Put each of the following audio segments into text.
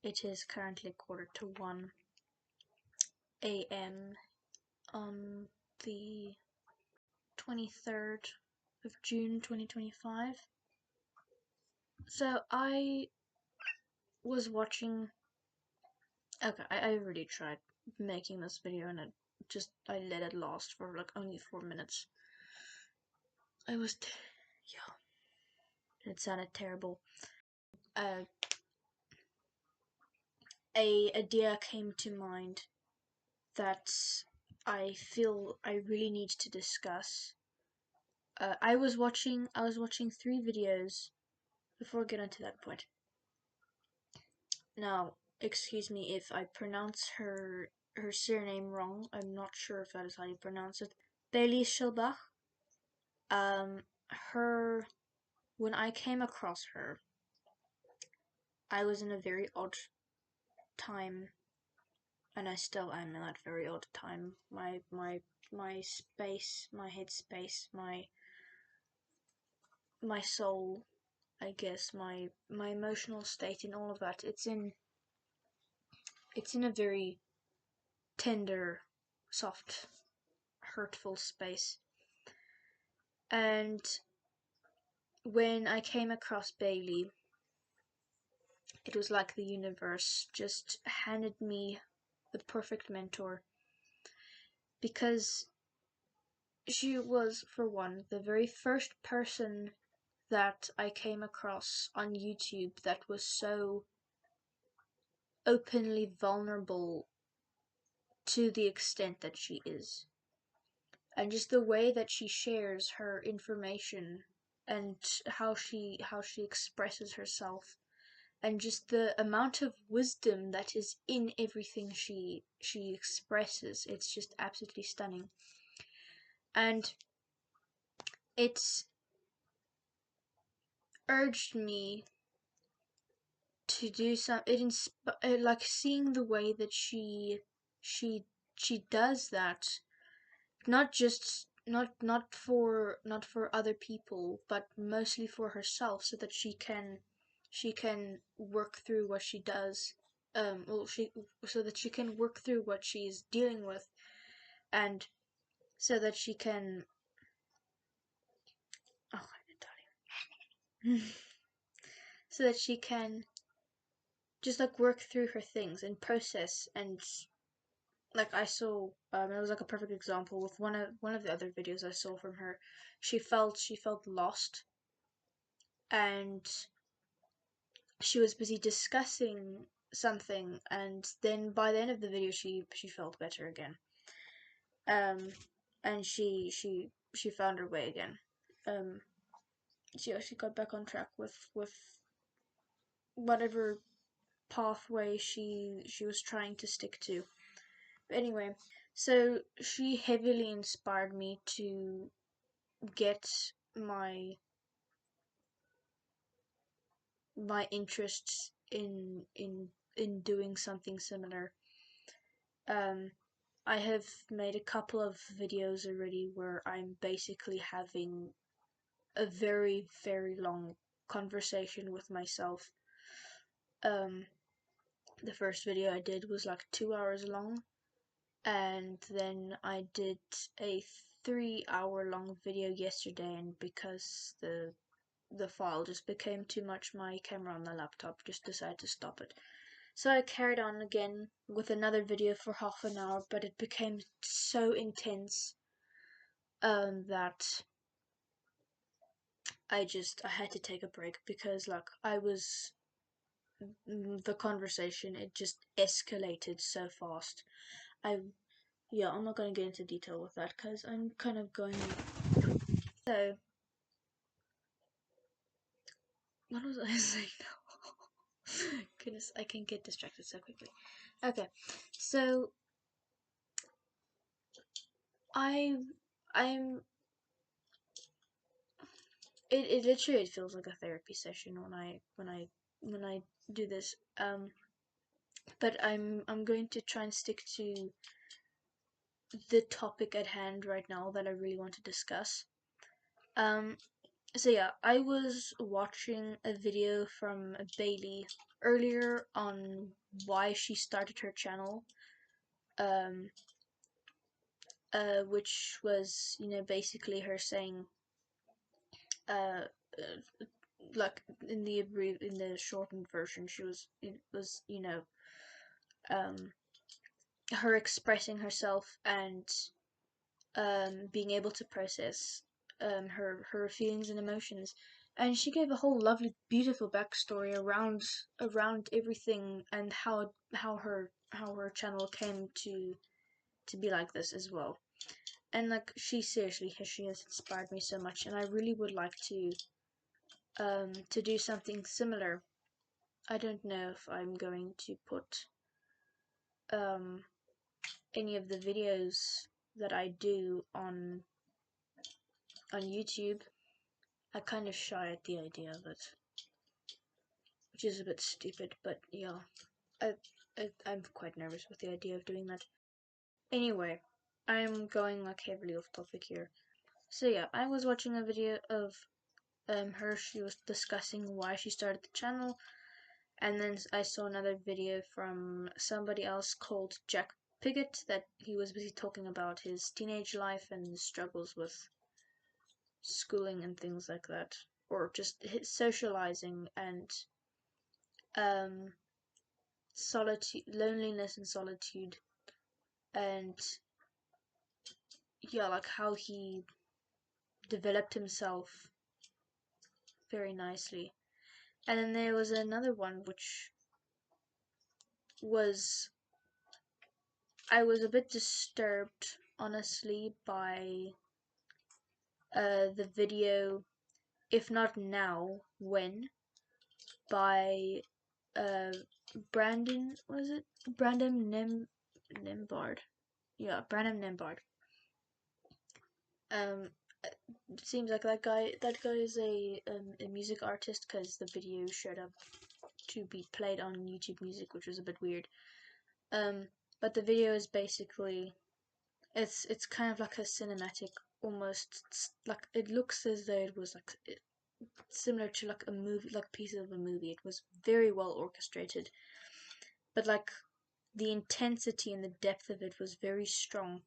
It is currently 1:45 a.m. on the 23rd of June 2025. So I was watching. Okay, I already tried making this video and I let it last for like only 4 minutes. Yeah, it sounded terrible. A idea came to mind that I feel I really need to discuss. I was watching 3 videos before getting to that point. Now, excuse me if I pronounce her surname wrong. I'm not sure if that is how you pronounce it. Bailey Schilbach. When I came across her, I was in a very odd time, and I still am in that very odd time. My space, my headspace, my soul, I guess, my emotional state and all of that. It's in a very tender, soft, hurtful space. And when I came across Bailey, it was like the universe just handed me the perfect mentor, because she was, for one, the very first person that I came across on YouTube that was so openly vulnerable to the extent that she is. And just the way that she shares her information and how she expresses herself, and just the amount of wisdom that is in everything she expresses, it's just absolutely stunning. And it's urged me to do some. Like seeing the way that she does that, not for other people, but mostly for herself, so that she can work through what she does. So that she can work through what she's dealing with, and so that she can. Oh, I'm so that she can just like work through her things and process. And like I saw, it was like a perfect example with one of the other videos I saw from her. She felt lost, and she was busy discussing something, and then by the end of the video she felt better again. And she found her way again. She actually got back on track with whatever pathway she was trying to stick to. But anyway, so she heavily inspired me to get my interests in doing something similar. I have made a couple of videos already where I'm basically having a very, very long conversation with myself. The first video I did was like 2 hours long, and then I did a 3-hour long video yesterday, and because the file just became too much, my camera on the laptop just decided to stop it. So I carried on again with another video for half an hour, but it became so intense that I had to take a break, because like the conversation, it just escalated so fast. I'm not going to get into detail with that because I'm kind of going. So, what was I saying now? Goodness, I can get distracted so quickly. Okay, so I'm. It literally feels like a therapy session when I do this. But I'm going to try and stick to the topic at hand right now that I really want to discuss. So yeah, I was watching a video from Bailey earlier on why she started her channel, um, which was, basically her saying, uh, like in the shortened version, it was, um, her expressing herself and being able to process her feelings and emotions. And she gave a whole lovely, beautiful backstory around everything and how her channel came to be like this as well. And like she has inspired me so much, and I really would like to do something similar. I don't know if I'm going to put um any of the videos that I do on YouTube. I kind of shy at the idea of it, which is a bit stupid, but yeah, I, I'm quite nervous with the idea of doing that. Anyway, I'm going like heavily off topic here. So yeah, I was watching a video of her. She was discussing why she started the channel, and then I saw another video from somebody else called Jack Piggott that he was busy talking about his teenage life and struggles with schooling and things like that, or just his socializing and um solitude, loneliness and solitude, and yeah, like how he developed himself very nicely. And then there was another one which was, I was a bit disturbed, honestly, by the video If Not Now, When, by uh Brandon, was it Brandon Nembard? Yeah, Brandon Nembard. um it seems like that guy is a music artist, because the video showed up to be played on YouTube Music, which was a bit weird. um but the video is basically, it's kind of like a cinematic, almost, like it looks as though it was like similar to like a movie, like piece of a movie. It was very well orchestrated, but like the intensity and the depth of it was very strong.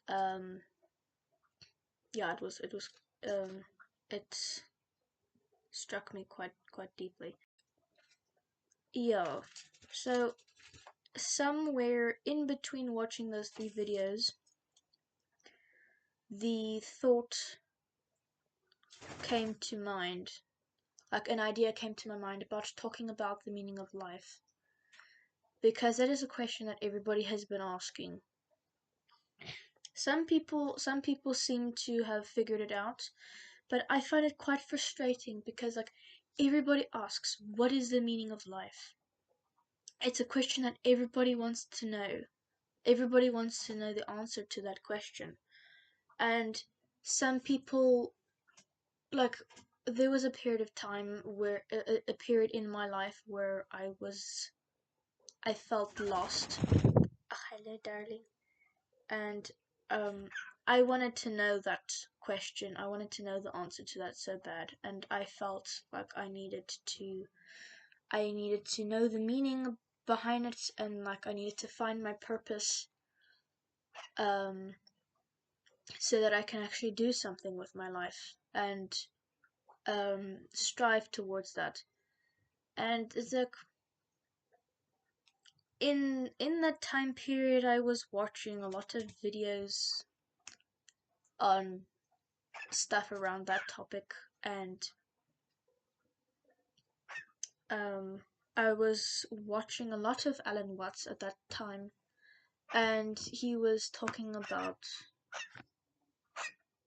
um yeah, um it struck me quite deeply. Yeah, so somewhere in between watching those three videos, the thought came to mind, like an idea came to my mind about talking about the meaning of life, because that is a question that everybody has been asking. Some people seem to have figured it out, but I find it quite frustrating because like everybody asks, what is the meaning of life? It's a question that everybody wants to know. Everybody wants to know the answer to that question. And some people, like, there was a period of time where a period in my life where I felt lost. Oh, hello, darling. And um I wanted to know that question. I wanted to know the answer to that so bad, and I felt like I needed to know the meaning behind it, and like I needed to find my purpose, um so that I can actually do something with my life and strive towards that. And it's like in that time period I was watching a lot of videos on stuff around that topic, and um I was watching a lot of Alan Watts at that time, and he was talking about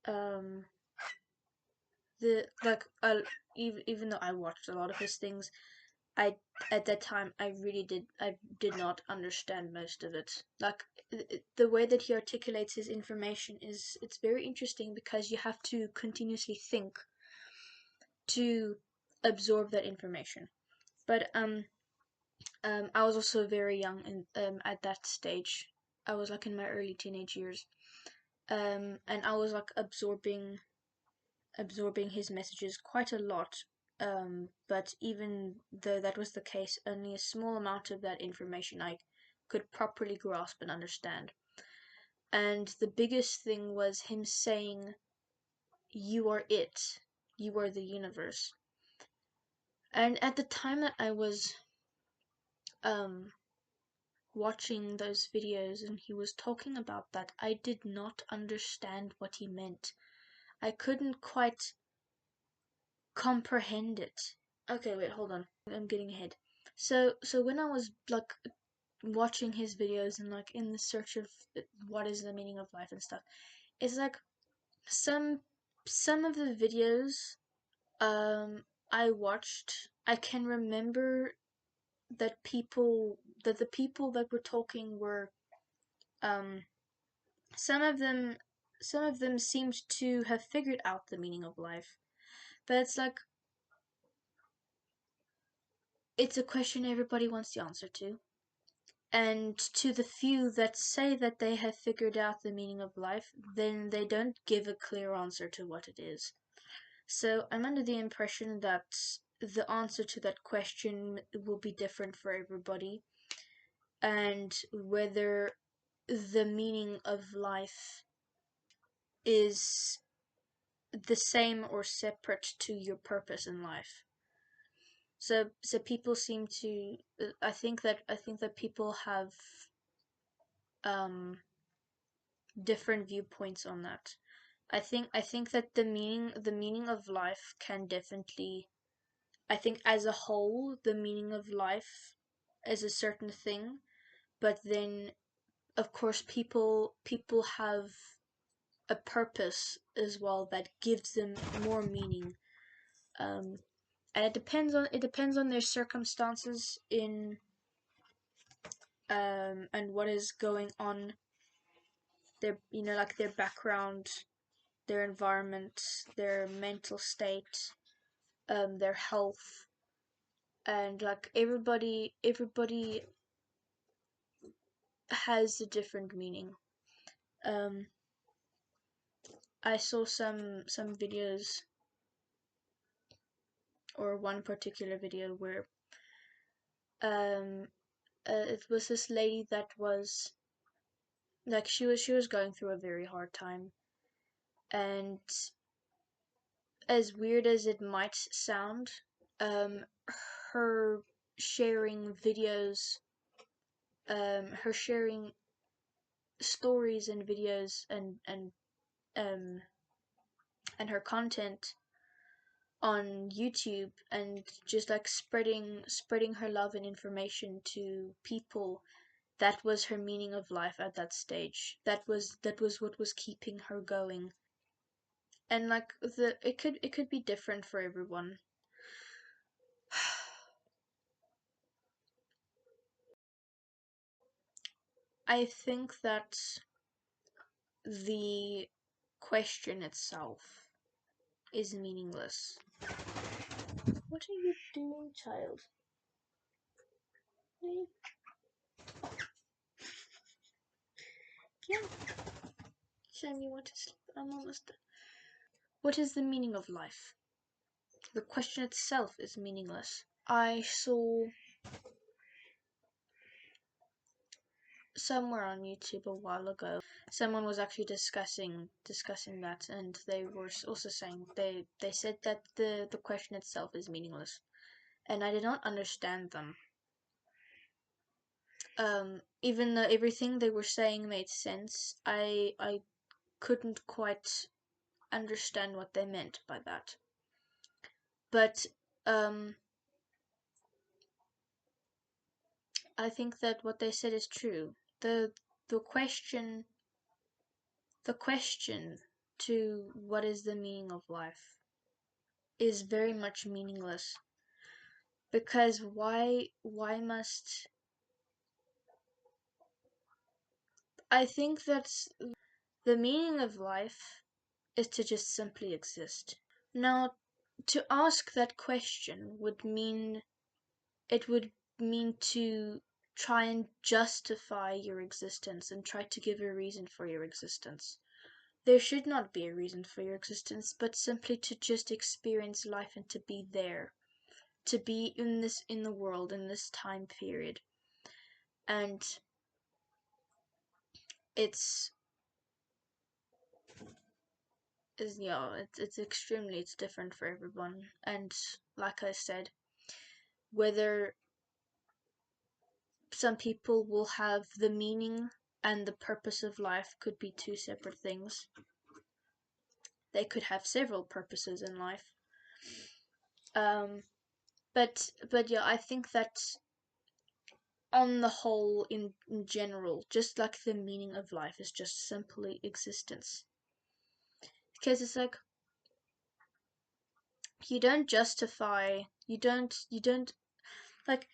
um the like even though I watched a lot of his things, I at that time I did not understand most of it. Like the way that he articulates his information it's very interesting, because you have to continuously think to absorb that information. But I was also very young at that stage. I was like in my early teenage years. And I was like absorbing absorbing his messages quite a lot. But even though that was the case, only a small amount of that information I could properly grasp and understand. And the biggest thing was him saying, "You are it. You are the universe." And at the time that I was watching those videos and he was talking about that, I did not understand what he meant. I couldn't quite comprehend it. Okay, wait, hold on. I'm getting ahead. So when I was like watching his videos and like in the search of what is the meaning of life and stuff, it's like some of the videos I watched, I can remember that the people that were talking were um some of them seemed to have figured out the meaning of life, but it's like it's a question everybody wants the answer to. And to the few that say that they have figured out the meaning of life, then they don't give a clear answer to what it is. So I'm under the impression that the answer to that question will be different for everybody, and whether the meaning of life is the same or separate to your purpose in life. So people seem to I think that people have different viewpoints on that. I think that the meaning of life can definitely, I think as a whole the meaning of life is a certain thing, but then of course people have a purpose as well that gives them more meaning. And it depends on their circumstances in and what is going on, their like their background, their environment, their mental state, their health, and like everybody has a different meaning. I saw some videos, or one particular video where it was this lady that was like she was going through a very hard time, and as weird as it might sound, um, her sharing videos, her sharing stories and videos um and her content on YouTube, and just like spreading her love and information to people, that was her meaning of life at that stage. That was what was keeping her going. And like it could be different for everyone. I think that the question itself is meaningless. What are you doing, child? Yeah. Shame you want to sleep. I'm almost done. What is the meaning of life? The question itself is meaningless. I saw somewhere on YouTube a while ago, someone was actually discussing that, and they were also saying they said that the question itself is meaningless, and I did not understand them. Even though everything they were saying made sense, I couldn't quite understand what they meant by that. But I think that what they said is true. The question to what is the meaning of life is very much meaningless, because why must, I think that the meaning of life is to just simply exist. Now, to ask that question would mean to try and justify your existence and try to give a reason for your existence. there should not be a reason for your existence, but simply to just experience life and to be there, to be in the world in this time period. And it's is it's extremely, it's different for everyone. And like I said, whether some people will have the meaning and the purpose of life could be two separate things. They could have several purposes in life. But yeah, I think that on the whole, in general, just like the meaning of life is just simply existence. Because it's like you don't justify, you don't like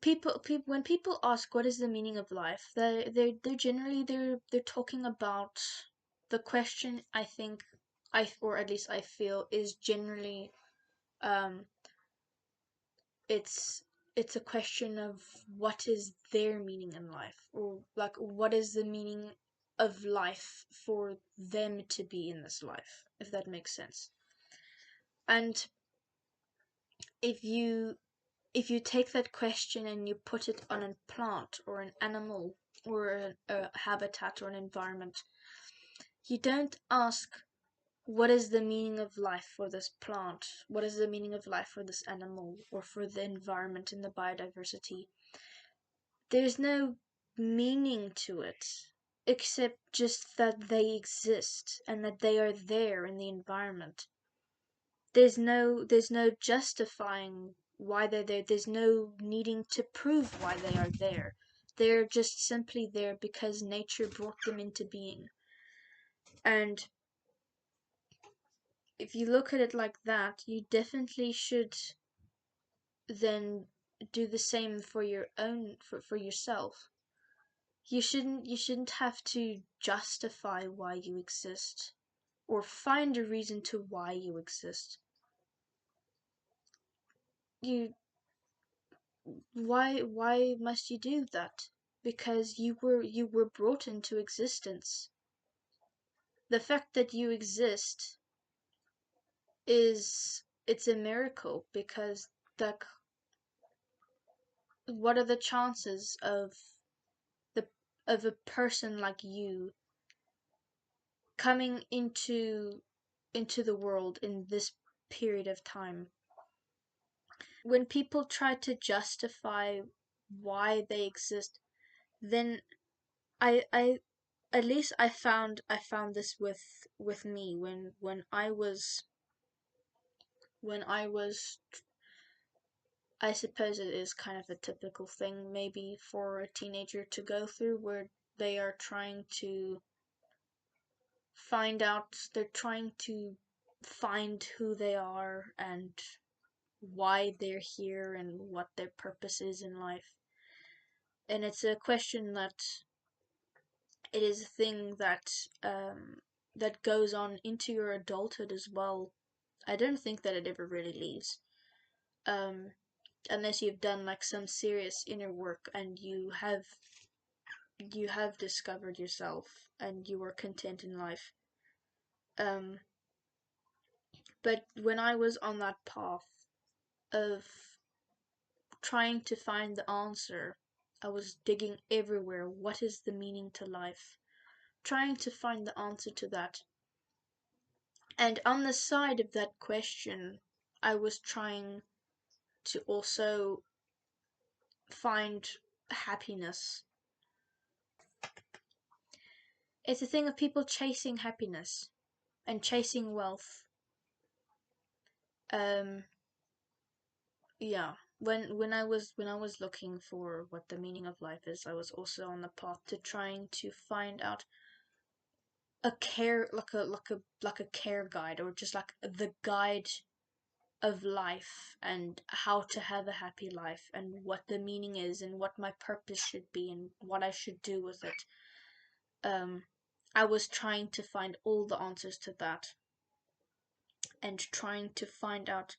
people when people ask what is the meaning of life, they're generally they're talking about the question. I think or at least I feel is generally um it's it's a question of what is their meaning in life, or like what is the meaning of life for them to be in this life, if that makes sense. And if you if you take that question and you put it on a plant or an animal or a habitat or an environment, you don't ask what is the meaning of life for this plant, what is the meaning of life for this animal or for the environment and the biodiversity. There's no meaning to it except just that they exist and that they are there in the environment. There's no justifying why they're there. There's no needing to prove why they are there. They're just simply there because nature brought them into being. And if you look at it like that, you definitely should then do the same for your own for yourself. You shouldn't have to justify why you exist or find a reason to why you exist. You why must you do that? Because you were brought into existence. The fact that you exist it's a miracle, because like what are the chances the of a person like you coming into the world in this period of time? When people try to justify why they exist, then I at least I found this with me when I was I suppose it is kind of a typical thing maybe for a teenager to go through, where they are trying to they're trying to find who they are and why they're here and what their purpose is in life. And it's a question that it is a thing that goes on into your adulthood as well. I don't think that it ever really leaves. Um, Unless you've done like some serious inner work and you have discovered yourself and you are content in life. Um, but when I was on that path of trying to find the answer, I was digging everywhere. What is the meaning to life? Trying to find the answer to that. And on the side of that question, I was trying to also find happiness. It's a thing of people chasing happiness and chasing wealth. Um, yeah. When I was looking for what the meaning of life is, I was also on the path to trying to find out a care like a care guide, or just like the guide of life and how to have a happy life and what the meaning is and what my purpose should be and what I should do with it. Um, I was trying to find all the answers to that and trying to find out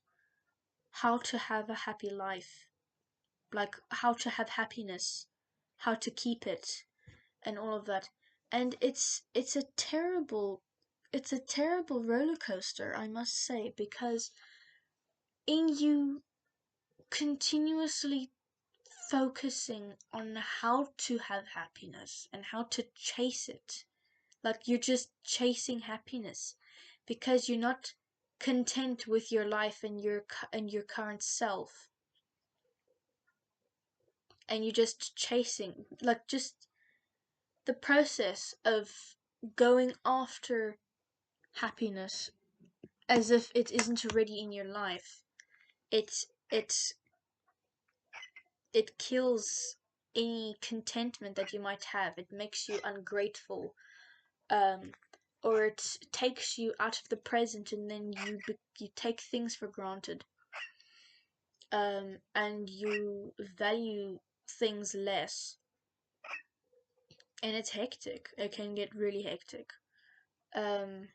how to have a happy life, like how to have happiness, how to keep it, and all of that. And it's a terrible it's a terrible roller coaster, I must say, because in you continuously focusing on how to have happiness and how to chase it, like you're just chasing happiness because you're not content with your life and your current self, and you're just chasing, like, just the process of going after happiness as if it isn't already in your life. It's it kills any contentment that you might have. It makes you ungrateful, um, or it takes you out of the present, and then you take things for granted, and you value things less, and it's hectic. It can get really hectic. Um,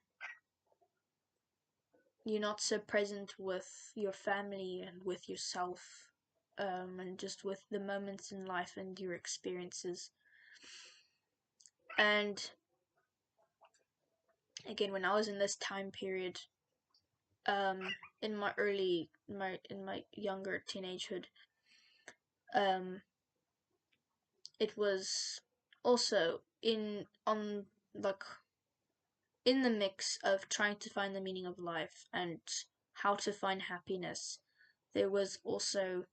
you're not so present with your family and with yourself, and just with the moments in life and your experiences. And again, when I was in this time period, in my younger teenagehood, um, it was also like in the mix of trying to find the meaning of life and how to find happiness. There was also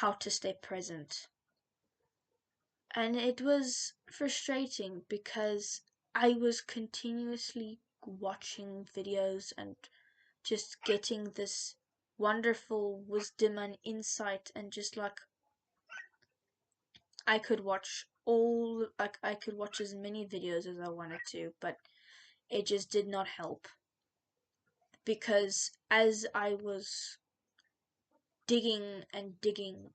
how to stay present. And it was frustrating because I was continuously watching videos and just getting this wonderful wisdom and insight, and just like I could watch I could watch as many videos as I wanted to, but it just did not help, because as I was digging and digging,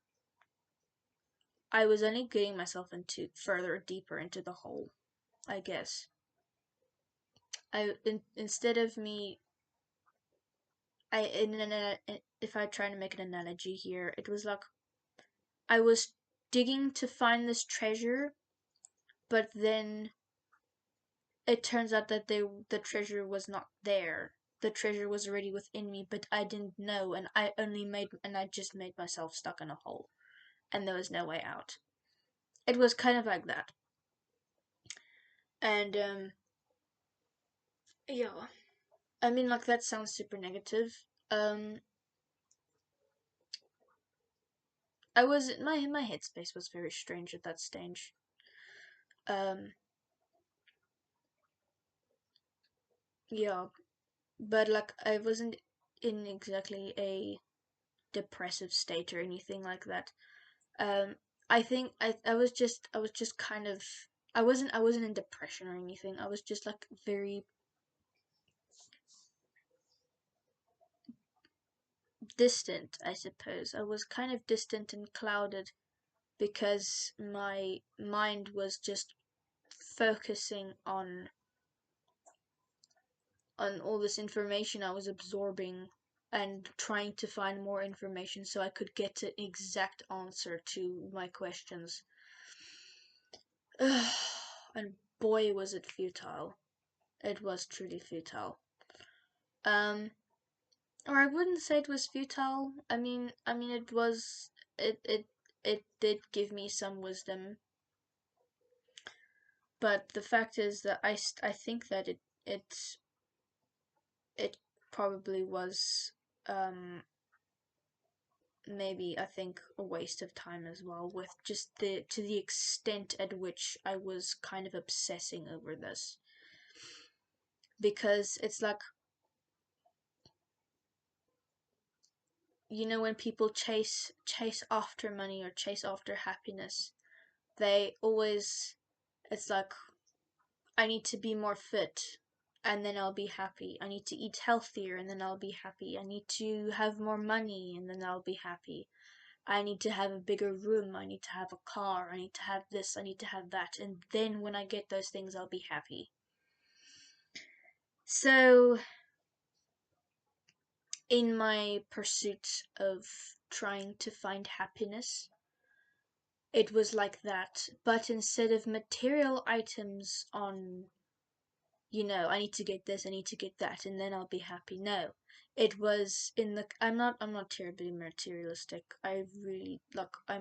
I was only getting myself into further deeper into the hole, I guess. Instead of me, if I try to make an analogy here, it was like I was digging to find this treasure, but then it turns out that the treasure was not there. The treasure was already within me, but I didn't know, and I just made myself stuck in a hole, and there was no way out. It was kind of like that. And yeah. I mean, like, that sounds super negative. I was my headspace was very strange at that stage. Um, yeah, but like I wasn't in exactly a depressive state or anything like that. Um, I think I was just kind of I wasn't in depression or anything. I was just like very distant, I suppose. I was kind of distant and clouded because my mind was just focusing on all this information I was absorbing and trying to find more information so I could get an exact answer to my questions. And boy, was it futile. It was truly futile. Um, or I wouldn't say it was futile. I mean, it did give me some wisdom, but the fact is that I think that it probably was, maybe, I think, a waste of time as well, with just the extent at which I was kind of obsessing over this, because it's like, when people chase after money or chase after happiness, they always, it's like, I need to be more fit and then I'll be happy. I need to eat healthier and then I'll be happy. I need to have more money and then I'll be happy. I need to have a bigger room. I need to have a car. I need to have this. I need to have that. And then when I get those things, I'll be happy. So, in my pursuit of trying to find happiness, it was like that. But instead of material items on I need to get this, I need to get that, and then I'll be happy. No, it was I'm not terribly materialistic. I really like I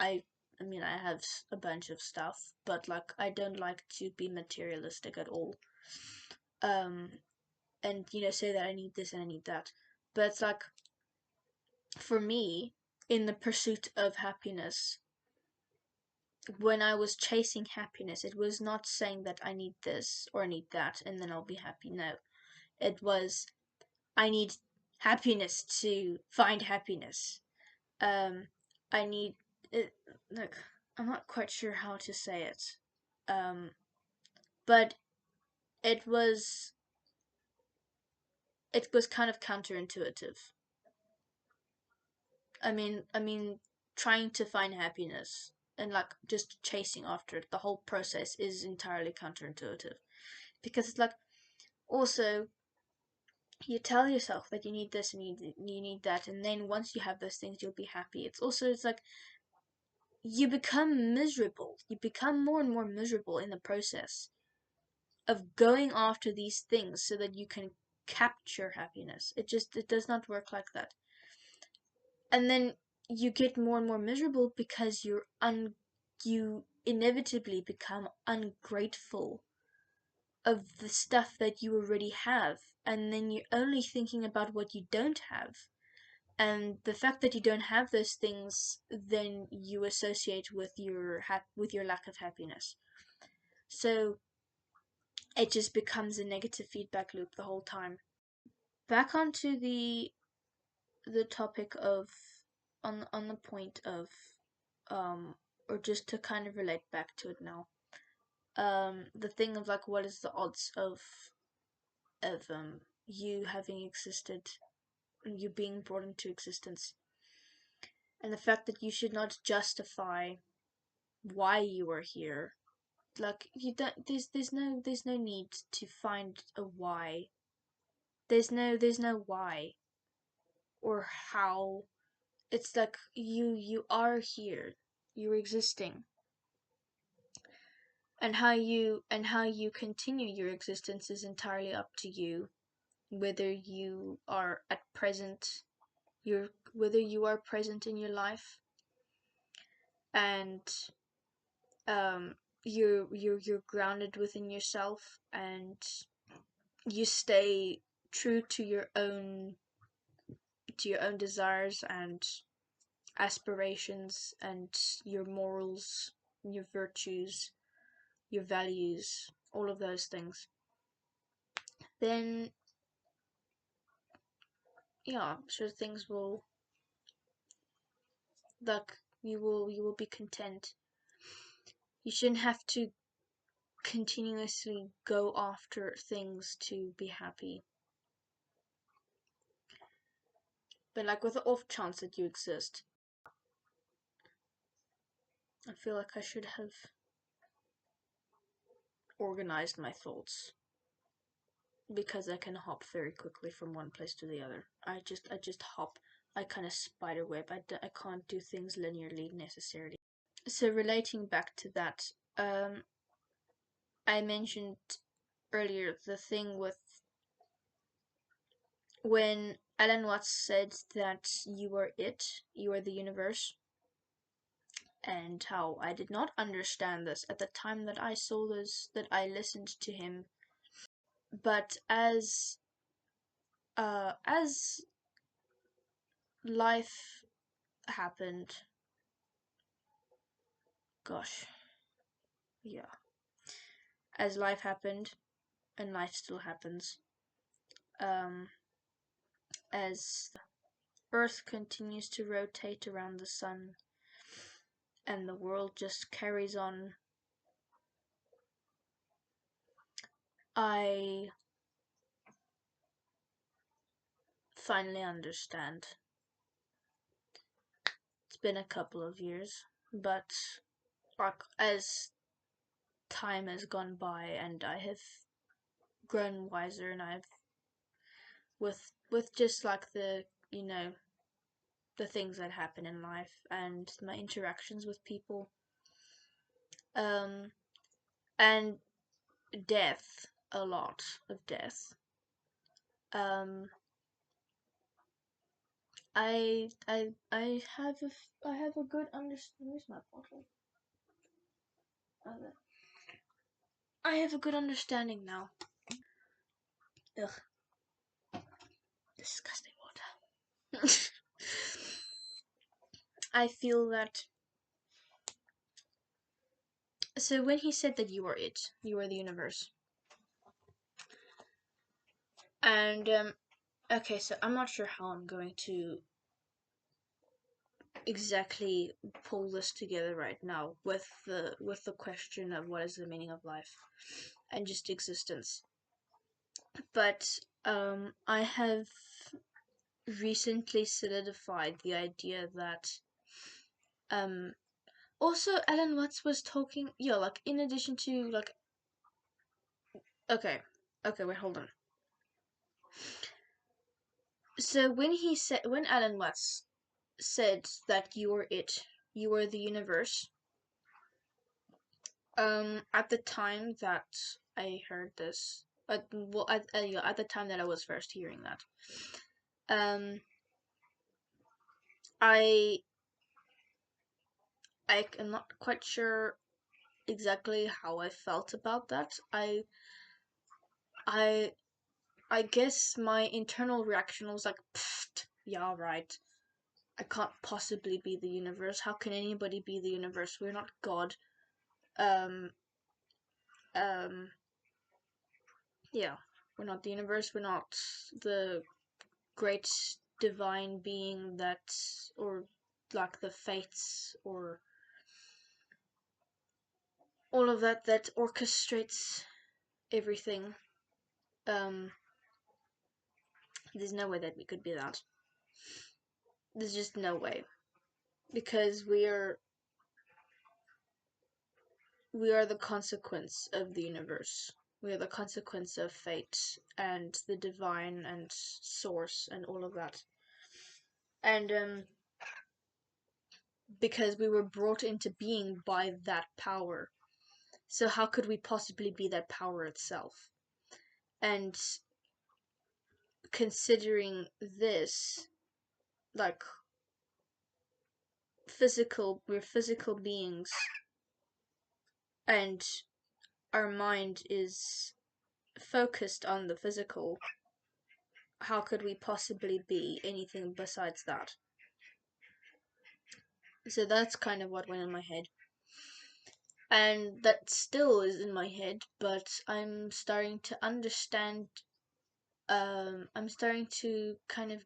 I mean I have a bunch of stuff, but like I don't like to be materialistic at all. Um, and say that I need this and I need that, but it's like for me, in the pursuit of happiness, when I was chasing happiness, it was not saying that I need this or I need that and then I'll be happy. No, it was I need happiness to find happiness. Um, I need it. Look, I'm not quite sure how to say it. But it was it was kind of counterintuitive. I mean, trying to find happiness and like just chasing after it, the whole process is entirely counterintuitive because it's like also you tell yourself that you need this and you need that, and then once you have those things you'll be happy. It's like you become miserable, you become more and more miserable in the process of going after these things so that you can capture happiness. It does not work like that. And then you get more and more miserable because you inevitably become ungrateful of the stuff that you already have, and then you're only thinking about what you don't have. And the fact that you don't have those things, then you associate with your lack of happiness. So it just becomes a negative feedback loop the whole time. Back onto the topic of on the point of or just to kind of relate back to it now. The thing of like what is the odds of you having existed, you being brought into existence, and the fact that you should not justify why you are here. Like you don't there's no need to find a why. There's no why or how. It's like you are here, you're existing, and how you continue your existence is entirely up to you. Whether you are at present, whether you are present in your life, and um you're grounded within yourself, and you stay true to your own desires and aspirations and your morals, your virtues, your values, all of those things, then yeah, I'm sure things will, like, you will be content. You shouldn't have to continuously go after things to be happy. But like with the off chance that you exist, I feel like I should have organized my thoughts because I can hop very quickly from one place to the other. I just hop. I kind of spider web. I can't do things linearly necessarily. So relating back to that, I mentioned earlier the thing with when Alan Watts said that you are it, you are the universe, and how I did not understand this at the time that I saw this, that I listened to him. But as life happened, gosh, yeah, as life happened, and life still happens, um, as Earth continues to rotate around the sun, and the world just carries on, I finally understand. It's been a couple of years, but like as time has gone by and I have grown wiser, and I've with just like the things that happen in life and my interactions with people, um and death, a lot of death. I have a good understanding. Where's my bottle? I have a good understanding now. Ugh, disgusting water. I feel that. So when he said that you are it, you are the universe, and okay, so I'm not sure how I'm going to exactly pull this together right now with the question of what is the meaning of life and just existence. But I have recently solidified the idea that also Alan Watts was talking, yeah, like in addition to like okay, wait, hold on. So when Alan Watts said that you are it, you are the universe, at the time that I heard this, well, yeah, at the time that I was first hearing that, um, I am not quite sure exactly how I felt about that. I I guess my internal reaction was like, pfft, yeah, right. I can't possibly be the universe. How can anybody be the universe? We're not God. Um, yeah, we're not the universe. We're not the great divine being that, or like the fates, or all of that orchestrates everything. Um, there's no way that we could be that. There's just no way, because we are the consequence of the universe. We are the consequence of fate and the divine and source and all of that. And because we were brought into being by that power. So how could we possibly be that power itself? And considering this, like we're physical beings, and our mind is focused on the physical, how could we possibly be anything besides that? So that's kind of what went in my head. And that still is in my head, but I'm starting to understand, I'm starting to kind of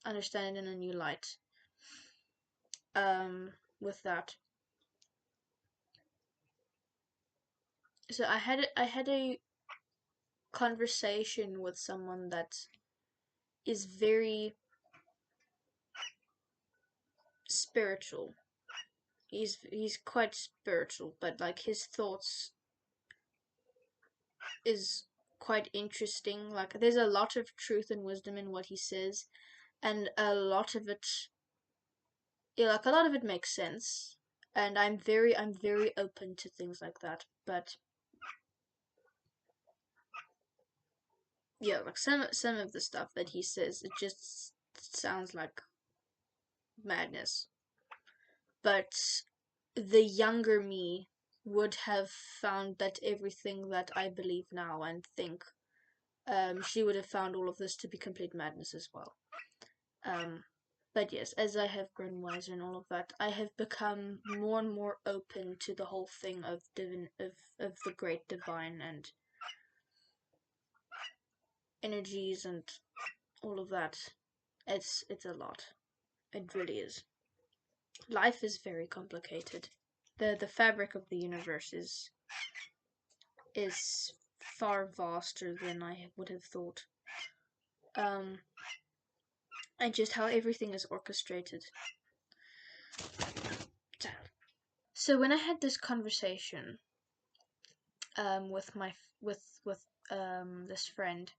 understand it in a new light, with that. So I had a conversation with someone that is very spiritual. He's quite spiritual, but like his thoughts is quite interesting. Like there's a lot of truth and wisdom in what he says, and a lot of it, yeah, like a lot of it makes sense. And I'm very open to things like that. But yeah, like some of the stuff that he says, it just sounds like madness. But the younger me would have found that everything that I believe now and think, she would have found all of this to be complete madness as well. But yes, as I have grown wiser and all of that, I have become more and more open to the whole thing of of the great divine and energies and all of that. It's a lot. It really is. Life is very complicated. The fabric of the universe is far vaster than I would have thought. Um, and just how everything is orchestrated. So when I had this conversation, with this friend,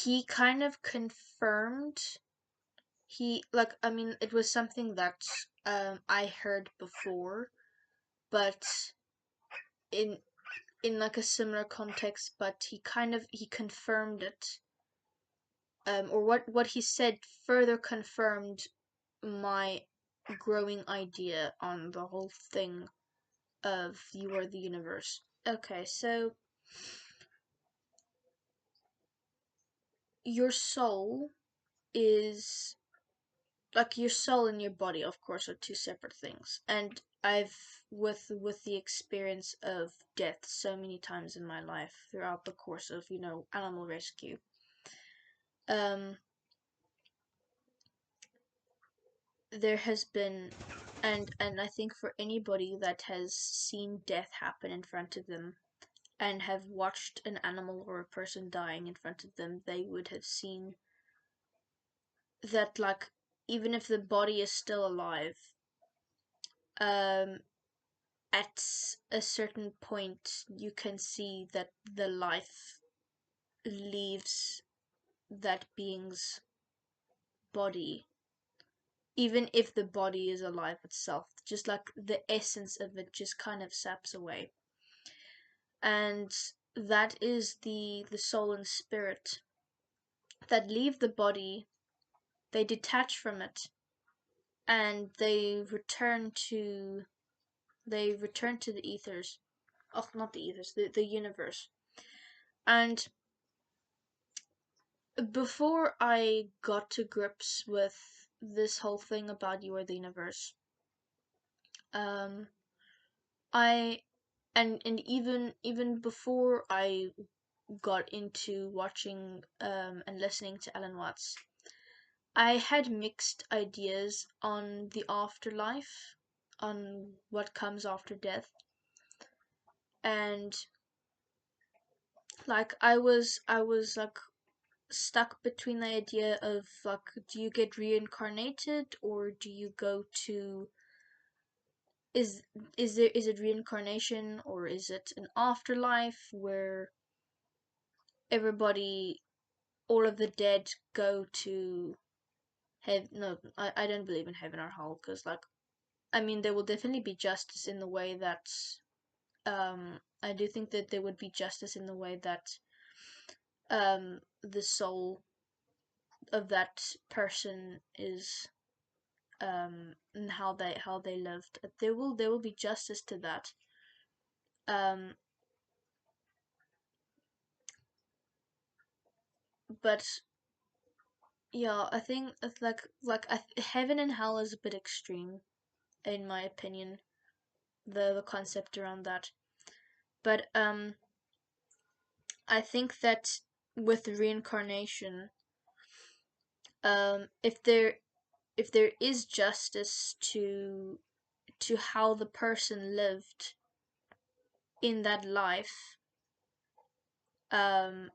he kind of confirmed. I mean, it was something that I heard before, but in like a similar context, but he confirmed it, or what he said further confirmed my growing idea on the whole thing of you are the universe. Okay, so your soul is like your soul and your body, of course, are two separate things. And I've with the experience of death so many times in my life throughout the course of, animal rescue. Um there has been, and I think for anybody that has seen death happen in front of them and have watched an animal or a person dying in front of them, they would have seen that, like, even if the body is still alive, um at a certain point you can see that the life leaves that being's body, even if the body is alive itself, just like the essence of it just kind of saps away. And that is the soul and spirit that leave the body. They detach from it, and they return to the ethers. Oh, not the ethers, the universe. And before I got to grips with this whole thing about you are the universe, um I and even before I got into watching and listening to Alan Watts, I had mixed ideas on the afterlife, on what comes after death. And like I was like stuck between the idea of, like, do you get reincarnated, or do you go to, is is it reincarnation, or is it an afterlife where everybody, all of the dead, go to heaven? No, I don't believe in heaven or hell, because, like, I mean, there will definitely be justice in the way that, I do think that there would be justice in the way that the soul of that person is, and how they lived. There will be justice to that. Um but yeah, I think it's heaven and hell is a bit extreme, in my opinion, the concept around that. But I think that with reincarnation, if there is justice to how the person lived in that life, um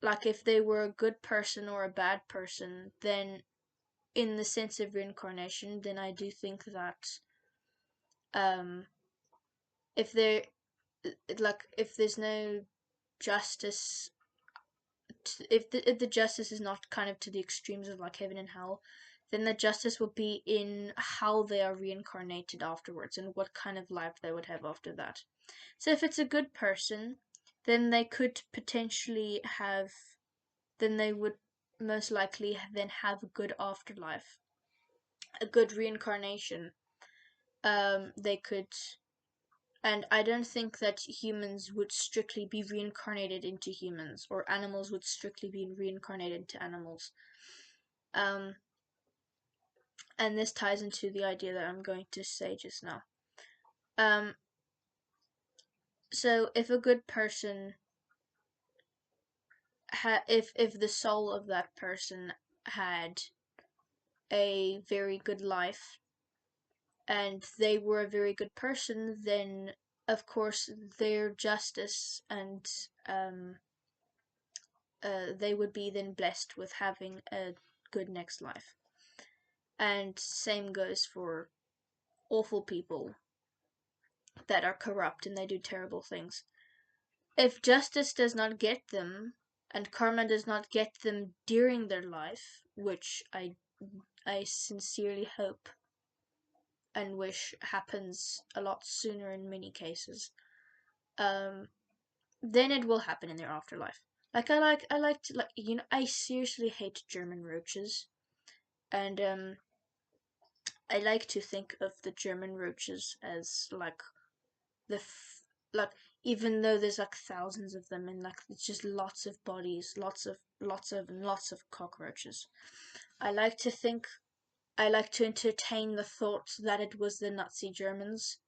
like if they were a good person or a bad person, then in the sense of reincarnation, then I do think that, um if there if there's no justice, if the justice is not kind of to the extremes of like heaven and hell, then the justice will be in how they are reincarnated afterwards and what kind of life they would have after that. So if it's a good person, then they could potentially have, then they would most likely then have a good afterlife, a good reincarnation. They could, and I don't think that humans would strictly be reincarnated into humans, or animals would strictly be reincarnated into animals. Um, and this ties into the idea that I'm going to say just now. Um, so if a good person, if the soul of that person had a very good life and they were a very good person, then of course their justice and, they would be then blessed with having a good next life. And same goes for awful people that are corrupt and they do terrible things. If justice does not get them, and karma does not get them during their life, which I sincerely hope and wish happens a lot sooner in many cases, then it will happen in their afterlife. Like I like to like I seriously hate German roaches, and I like to think of the German roaches as like like even though there's like thousands of them and like it's just lots of bodies, lots of cockroaches. I like to think I like to entertain the thought that it was the Nazi Germans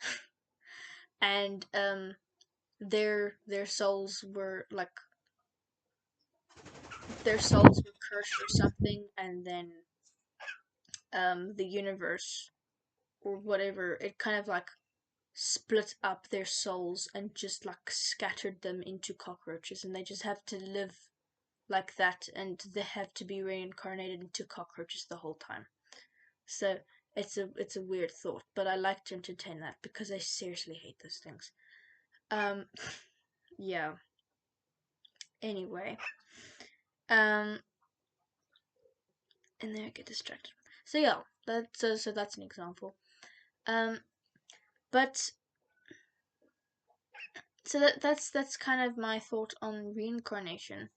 and their souls were like their souls were cursed or something, and then the universe or whatever, it kind of like split up their souls and just like scattered them into cockroaches, and they just have to live like that, and they have to be reincarnated into cockroaches the whole time. So it's a weird thought, but I like to entertain that because I seriously hate those things. Um, yeah. Anyway, um, and then I get distracted. So yeah, so that's an example. Um, but so that's kind of my thought on reincarnation.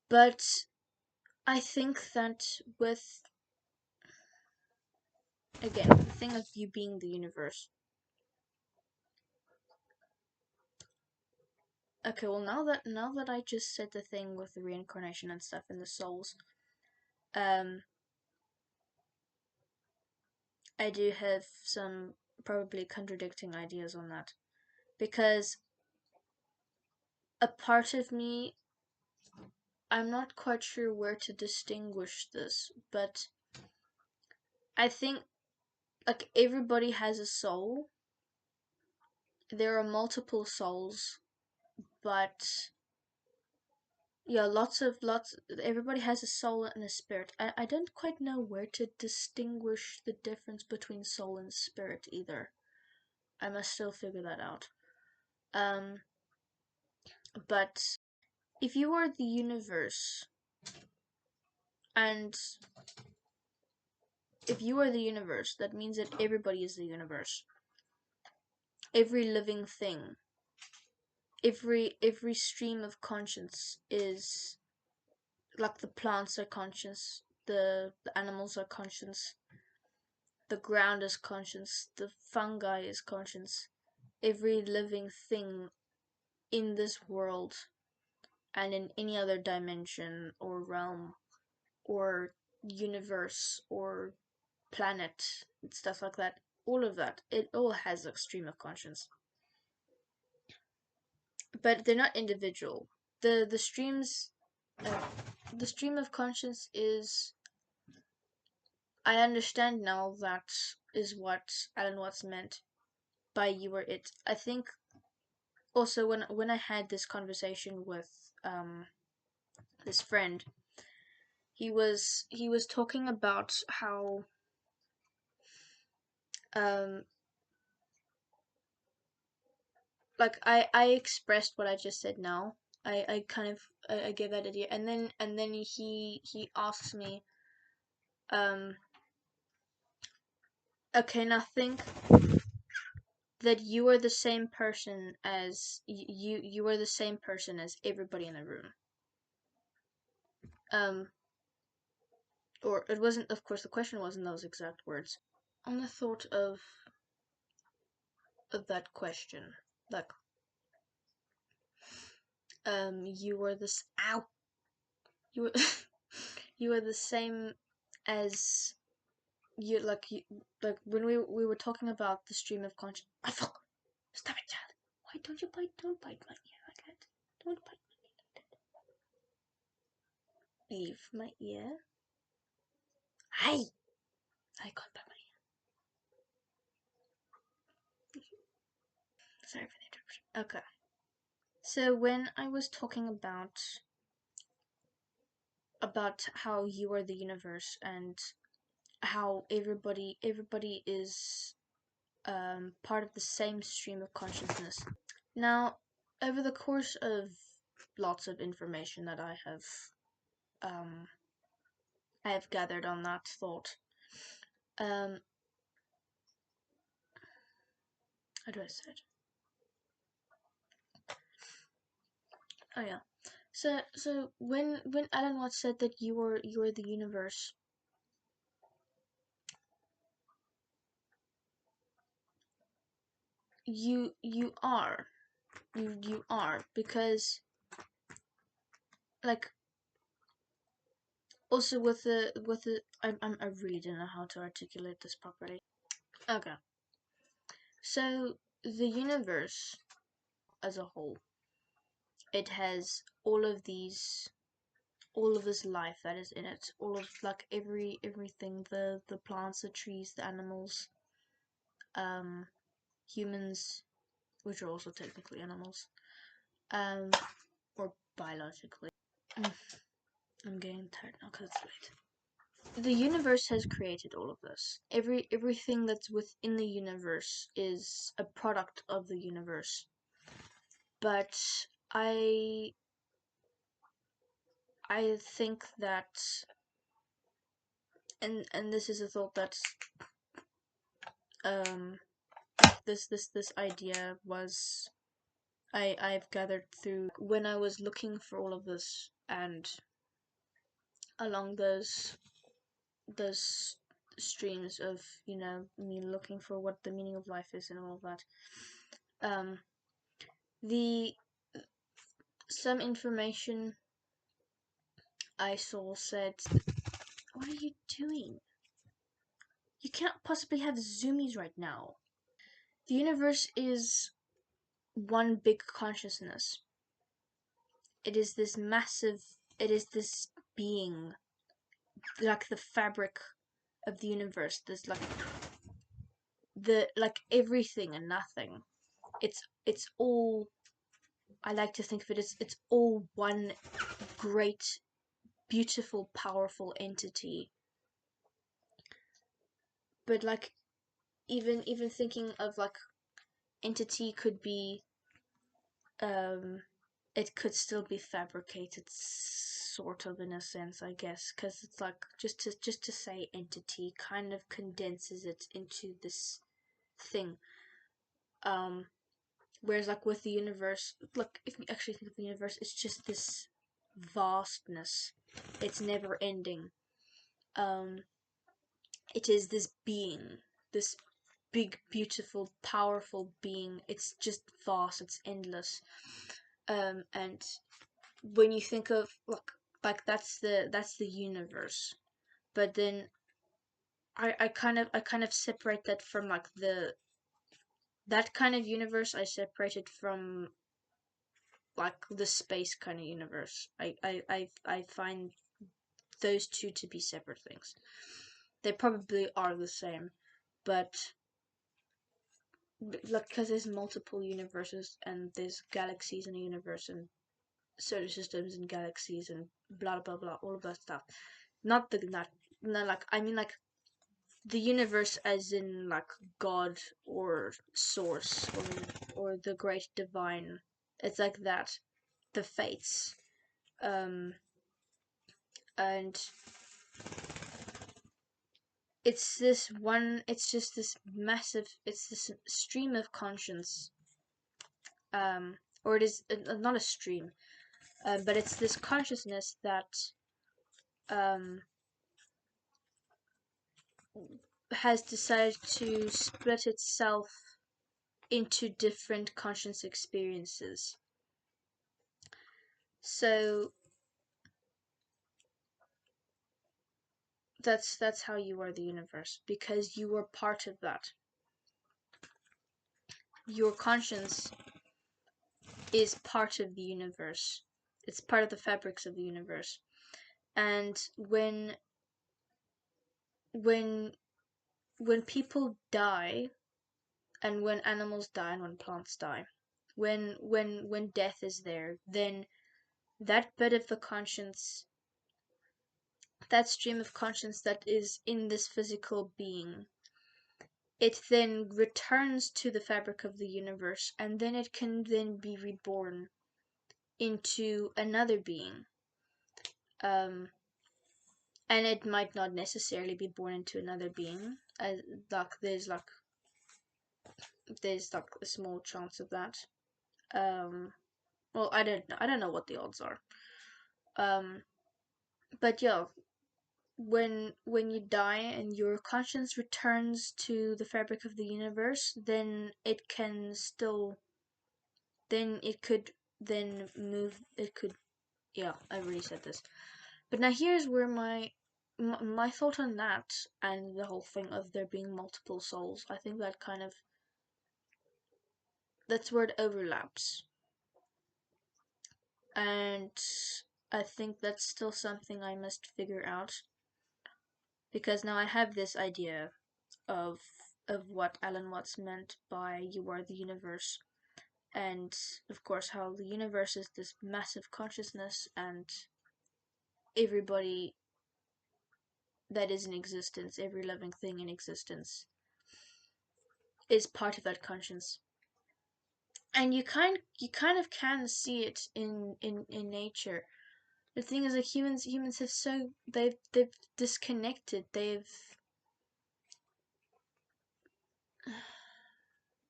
But I think that with again the thing of you being the universe. Okay, well now that I just said the thing with the reincarnation and stuff and the souls, um, I do have some probably contradicting ideas on that because a part of me, I'm not quite sure where to distinguish this, but I think like everybody has a soul. There are multiple souls, but yeah, lots. Everybody has a soul and a spirit. I don't quite know where to distinguish the difference between soul and spirit either. I must still figure that out. Um, but if you are the universe, and if you are the universe, that means that everybody is the universe. Every living thing, every stream of conscience is like the plants are conscious, the animals are conscious, the ground is conscious, the fungi is conscious. Every living thing in this world and in any other dimension or realm or universe or planet and stuff like that, all of that, it all has a stream of conscience. But they're not individual. The streams, uh, the stream of conscience is. I understand now that is what Alan Watts meant by you or it. I think also when I had this conversation with this friend, he was talking about how um like I expressed what I just said now. I kind of I gave that idea, and then he asks me okay, now think that you are the same person as you are the same person as everybody in the room. Um or it wasn't, of course the question wasn't those exact words. On the thought of that question, like you were this ow you were you were the same as you like when we were talking about the stream of conscious. Oh fuck, stop it, child. Why don't bite my ear like that. Don't bite my ear like that. Leave my ear. Hi. I can't bite my ear. Sorry for the interruption. Okay, so when I was talking about how you are the universe and how everybody is part of the same stream of consciousness. Now, over the course of lots of information that um, I have gathered on that thought, um, how do I say it? Oh yeah. So when Alan Watts said that you are the universe, you are you are, because like also with the I really don't know how to articulate this properly. Okay. So the universe as a whole, it has all of this life that is in it, all of like everything, the plants, the trees, the animals, um humans, which are also technically animals, um or biologically. Mm, I'm getting tired now because it's late. The universe has created all of this. Everything that's within the universe is a product of the universe. But I I think that, and this is a thought that's um this idea was I've gathered through when I was looking for all of this, and along those streams of, me looking for what the meaning of life is and all of that. The some information I saw said, "What are you doing? You cannot possibly have zoomies right now." The universe is one big consciousness. It is this massive. It is this being, like the fabric of the universe. There's like everything and nothing. It's all. I like to think of it as it's all one great, beautiful, powerful entity. But like even thinking of like entity could be, um it could still be fabricated, sort of, in a sense, I guess, because it's like just to say entity kind of condenses it into this thing. um Whereas like with the universe, look, if you actually think of the universe, it's just this vastness. It's never ending. um it is this being, this big, beautiful, powerful being. It's just vast, it's endless. And when you think of like that's the universe. But then I kind of separate that from like that kind of universe. I separate it from like the space kind of universe. I find those two to be separate things. They probably are the same, but like, because there's multiple universes and there's galaxies in a universe and solar systems and galaxies and blah blah blah, all of that stuff. Not the not no, like I mean like the universe as in like God or source, or the great divine. It's like that. The fates. Um and it's just this massive, it's this stream of conscience. Or it is not a stream, but it's this consciousness that um has decided to split itself into different conscious experiences. So that's how you are the universe, because you are part of that. Your conscience is part of the universe. It's part of the fabrics of the universe. And when when people die, and when animals die, and when plants die, when death is there, then that bit of the conscience, that stream of conscience that is in this physical being, it then returns to the fabric of the universe, and then it can then be reborn into another being. Um, and it might not necessarily be born into another being. Like there's like a small chance of that. Um, Well, I don't know what the odds are. But yeah, when you die and your conscience returns to the fabric of the universe, then it can still, then it could then move. It could, yeah, I already said this. But now here's where my thought on that and the whole thing of there being multiple souls. I think that kind of, that's where it overlaps, and I think that's still something I must figure out, because now I have this idea of what Alan Watts meant by "you are the universe," and of course how the universe is this massive consciousness, and everybody that is in existence, every living thing in existence, is part of that conscience. And you kind of can see it in nature. The thing is, like, humans have they've disconnected.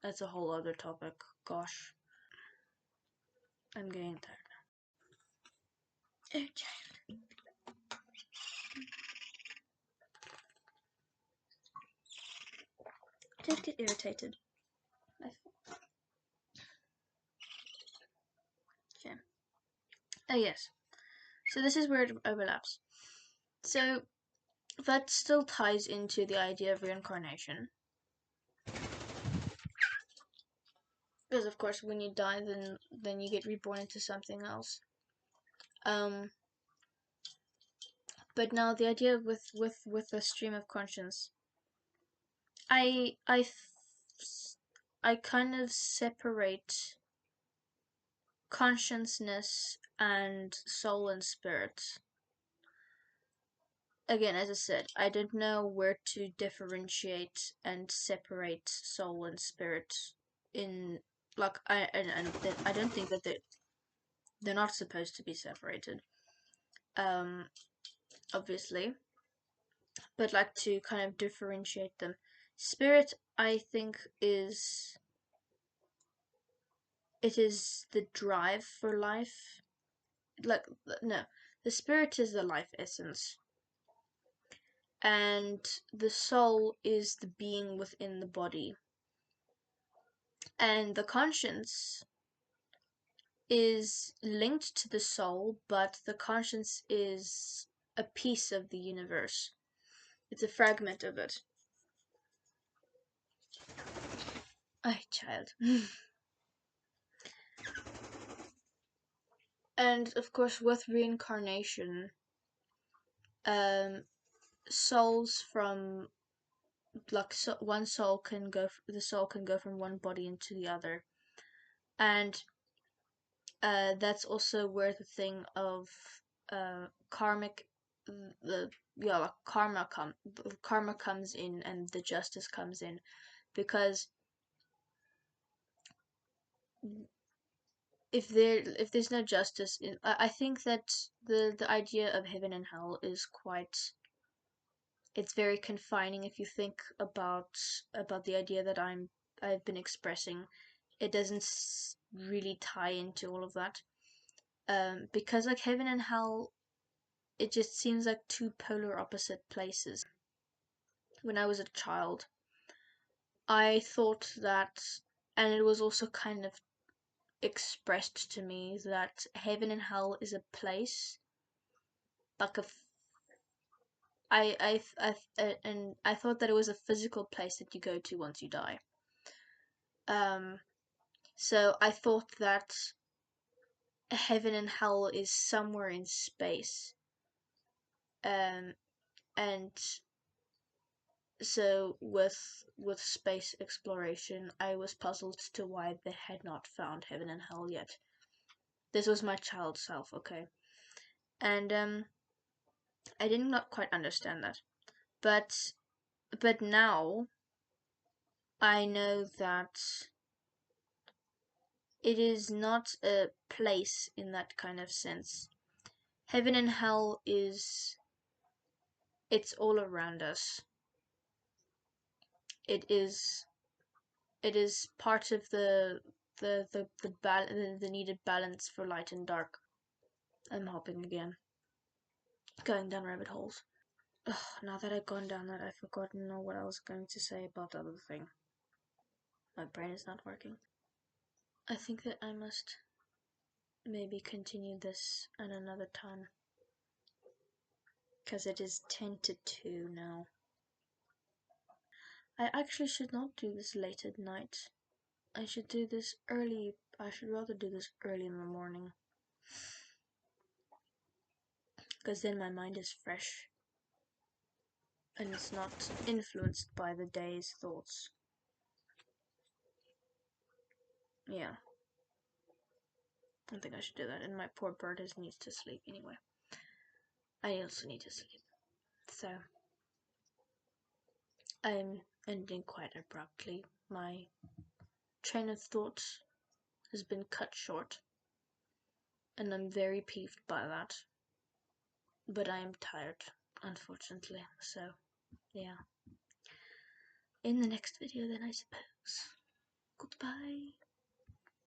That's a whole other topic. Gosh, I'm getting tired. Oh, child. Don't get irritated. Okay. Oh yes. So this is where it overlaps. So that still ties into the idea of reincarnation. Because of course when you die, then you get reborn into something else. But now the idea with the stream of conscience, I I I kind of separate consciousness and soul and spirit. Again, as I said, I don't know where to differentiate and separate soul and spirit in, like, I don't think that they're not supposed to be separated. Um, obviously, but like to kind of differentiate them. Spirit, I think, is the drive for life. Like, no, the spirit is the life essence, and the soul is the being within the body, and the conscience is linked to the soul, but the conscience is a piece of the universe. It's a fragment of it. Ay, child. And of course, with reincarnation, souls from, like, one soul can go. The soul can go from one body into the other, and that's also where the thing of karmic, the yeah, like karma comes in, and the justice comes in, because if there's no justice in, I think that the idea of heaven and hell is quite, it's very confining. If you think about the idea that I've been expressing, it doesn't really tie into all of that, because like heaven and hell, it just seems like two polar opposite places. When I was a child, I thought that, and it was also kind of expressed to me, that heaven and hell is a place, like and I thought that it was a physical place that you go to once you die. So I thought that heaven and hell is somewhere in space. And so with space exploration, I was puzzled as to why they had not found heaven and hell yet. This was my child self, okay, and I did not quite understand that, but now I know that it is not a place in that kind of sense. Heaven and hell it's all around us. It is part of the the needed balance for light and dark. I'm hopping again, going down rabbit holes. Ugh, now that I've gone down that, I've forgotten what I was going to say about the other thing. My brain is not working. I think that I must maybe continue this at another time, because it is 10 to 2 now. I actually should not do this late at night. I should do this early. I should rather do this early in the morning, because then my mind is fresh and it's not influenced by the day's thoughts. Yeah, I think I should do that. And my poor bird needs to sleep anyway. I also need to sleep. So I'm ending quite abruptly. My train of thought has been cut short, and I'm very peeved by that. But I am tired, unfortunately. So, yeah. In the next video, then, I suppose. Goodbye.